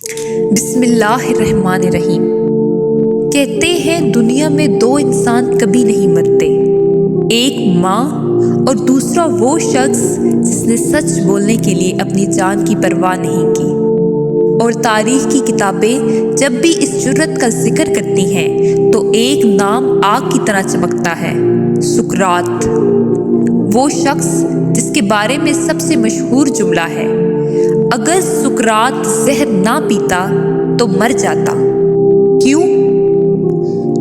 بسم اللہ الرحمن الرحیم۔ کہتے ہیں دنیا میں دو انسان کبھی نہیں مرتے، ایک ماں اور دوسرا وہ شخص جس نے سچ بولنے کے لیے اپنی جان کی پرواہ نہیں کی۔ اور تاریخ کی کتابیں جب بھی اس جرأت کا ذکر کرتی ہیں تو ایک نام آگ کی طرح چمکتا ہے، سقراط۔ وہ شخص جس کے بارے میں سب سے مشہور جملہ ہے، اگر سقراط زہر نہ پیتا تو مر جاتا۔ کیوں؟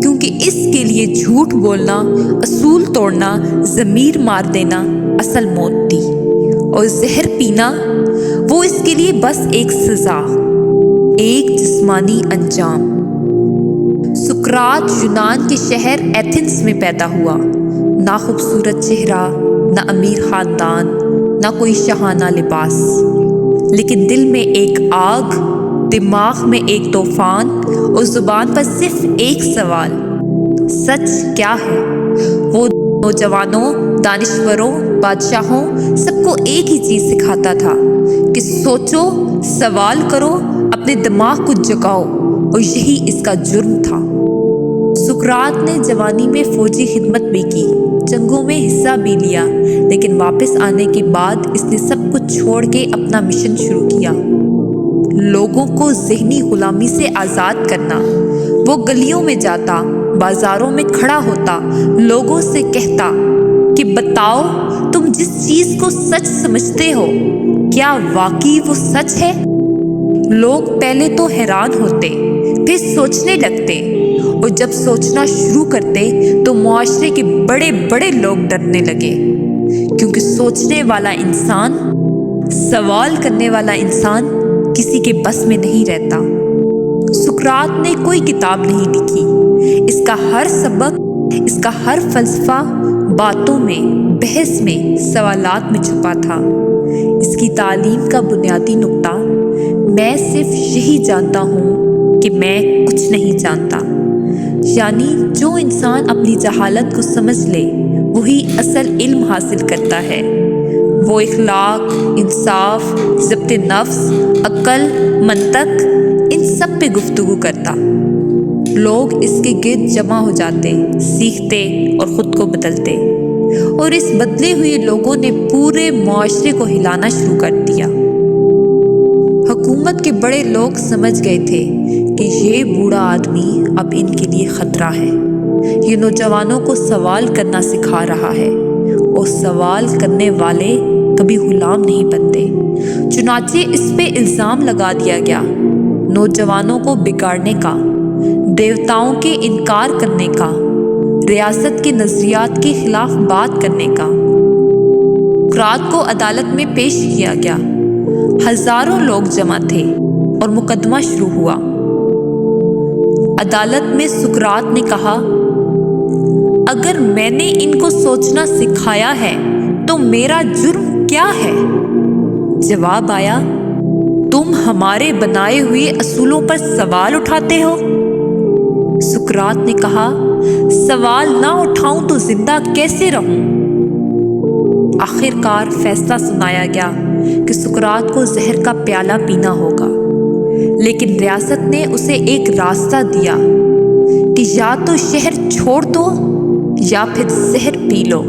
کیونکہ اس کے لیے جھوٹ بولنا، اصول توڑنا، ضمیر مار دینا اصل موت تھی، اور زہر پینا وہ اس کے لیے بس ایک سزا، ایک جسمانی انجام۔ سقراط یونان کے شہر ایتھنز میں پیدا ہوا۔ نہ خوبصورت چہرہ، نہ امیر خاندان، نہ کوئی شاہانہ لباس، لیکن دل میں ایک آگ، دماغ میں ایک طوفان، اور زبان پر صرف ایک سوال، سچ کیا ہے؟ وہ نوجوانوں، دانشوروں، بادشاہوں سب کو ایک ہی چیز سکھاتا تھا کہ سوچو، سوال کرو، اپنے دماغ کو جگاؤ، اور یہی اس کا جرم تھا۔ سقراط نے جوانی میں فوجی خدمت بھی کی، جنگوں میں حصہ بھی لیا، لیکن واپس آنے کے بعد اس نے سب کچھ چھوڑ کے اپنا مشن شروع کیا، لوگوں کو ذہنی غلامی سے آزاد کرنا۔ وہ گلیوں میں جاتا، بازاروں میں کھڑا ہوتا، لوگوں سے کہتا کہ بتاؤ، تم جس چیز کو سچ سمجھتے ہو، کیا واقعی وہ سچ ہے؟ لوگ پہلے تو حیران ہوتے، پھر سوچنے لگتے، اور جب سوچنا شروع کرتے تو معاشرے کے بڑے بڑے لوگ ڈرنے لگے، کیونکہ سوچنے والا انسان، سوال کرنے والا انسان کسی کے بس میں نہیں رہتا۔ سقراط نے کوئی کتاب نہیں لکھی، اس کا ہر سبق، اس کا ہر فلسفہ باتوں میں، بحث میں، سوالات میں چھپا تھا۔ اس کی تعلیم کا بنیادی نقطہ، میں صرف یہی جانتا ہوں کہ میں کچھ نہیں جانتا، یعنی جو انسان اپنی جہالت کو سمجھ لے وہی اصل علم حاصل کرتا ہے۔ وہ اخلاق، انصاف، ضبط نفس، عقل، منطق، ان سب پہ گفتگو کرتا۔ لوگ اس کے گرد جمع ہو جاتے، سیکھتے اور خود کو بدلتے، اور اس بدلے ہوئے لوگوں نے پورے معاشرے کو ہلانا شروع کر دیا۔ حکومت کے بڑے لوگ سمجھ گئے تھے کہ یہ بوڑھا آدمی اب ان کے لیے خطرہ ہے، یہ نوجوانوں کو سوال کرنا سکھا رہا ہے، اور سوال کرنے والے کبھی غلام نہیں بنتے۔ چنانچہ اس پہ الزام لگا دیا گیا، نوجوانوں کو بگاڑنے کا، دیوتاؤں کے انکار کرنے کا، ریاست کے نظریات کے خلاف بات کرنے کا۔ سقراط کو عدالت میں پیش کیا گیا، ہزاروں لوگ جمع تھے، اور مقدمہ شروع ہوا۔ عدالت میں سقراط نے کہا، اگر میں نے ان کو سوچنا سکھایا ہے تو میرا جرم کیا ہے؟ جواب آیا، تم ہمارے بنائے ہوئے اصولوں پر سوال اٹھاتے ہو۔ سقراط نے کہا، سوال نہ اٹھاؤں تو زندہ کیسے رہوں؟ آخر کار فیصلہ سنایا گیا کہ سقراط کو زہر کا پیالہ پینا ہوگا، لیکن ریاست نے اسے ایک راستہ دیا کہ یا تو شہر چھوڑ دو یا پھر زہر پی لو۔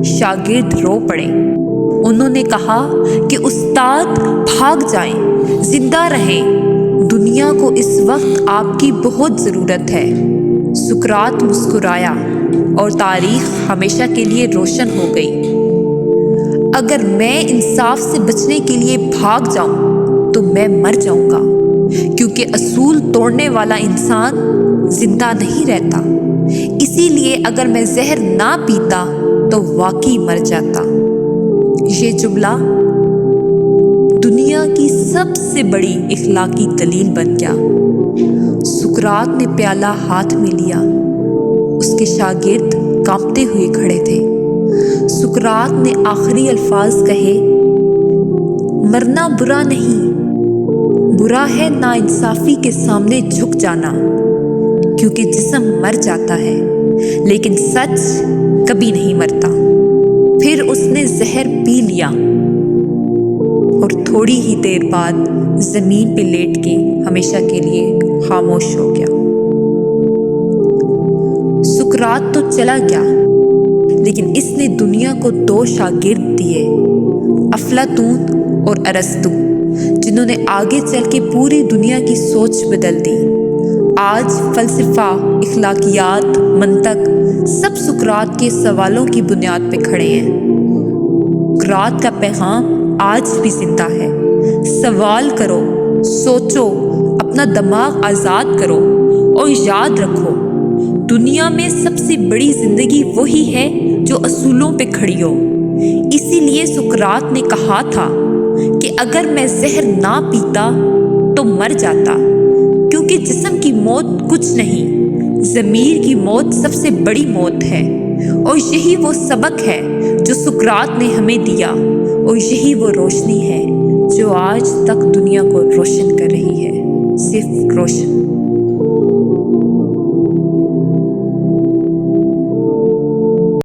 شاگرد رو پڑے، انہوں نے کہا کہ استاد بھاگ جائیں، زندہ رہیں، دنیا کو اس وقت آپ کی بہت ضرورت ہے۔ سقراط مسکرایا، اور تاریخ ہمیشہ کے لیے روشن ہو گئی۔ اگر میں انصاف سے بچنے کے لیے بھاگ جاؤں تو میں مر جاؤں گا، کیونکہ اصول توڑنے والا انسان زندہ نہیں رہتا، اسی لیے اگر میں زہر نہ پیتا تو واقعی مر جاتا۔ یہ جملہ دنیا کی سب سے بڑی اخلاقی دلیل بن گیا۔ سقراط نے پیالہ ہاتھ میں لیا، اس کے شاگرد کانپتے ہوئے کھڑے تھے۔ سقراط نے آخری الفاظ کہے، مرنا برا نہیں، برا ہے ناانصافی کے سامنے جھک جانا، کیونکہ جسم مر جاتا ہے لیکن سچ کبھی نہیں مرتا۔ پھر اس نے زہر پی لیا، اور تھوڑی ہی دیر بعد زمین پہ لیٹ کے ہمیشہ کے لیے خاموش ہو گیا۔ سقراط تو چلا گیا، لیکن اس نے دنیا کو 2 شاگرد دیے، افلاطون اور ارسطو، جنہوں نے آگے چل کے پوری دنیا کی سوچ بدل دی۔ آج فلسفہ، اخلاقیات، منطق سب سقراط کے سوالوں کی بنیاد پہ کھڑے ہیں۔ سقراط کا پیغام آج بھی زندہ ہے۔ سوال کرو، سوچو، اپنا دماغ آزاد کرو اور یاد رکھو، دنیا میں سب سے بڑی زندگی وہی ہے جو اصولوں پہ کھڑی ہو۔ اسی لیے سقراط نے کہا تھا کہ اگر میں زہر نہ پیتا تو مر جاتا، کیونکہ جسم کی موت کچھ نہیں، ضمیر کی موت سب سے بڑی موت ہے۔ اور یہی وہ سبق ہے جو سقراط نے ہمیں دیا، اور یہی وہ روشنی ہے جو آج تک دنیا کو روشن کر رہی ہے، صرف روشن۔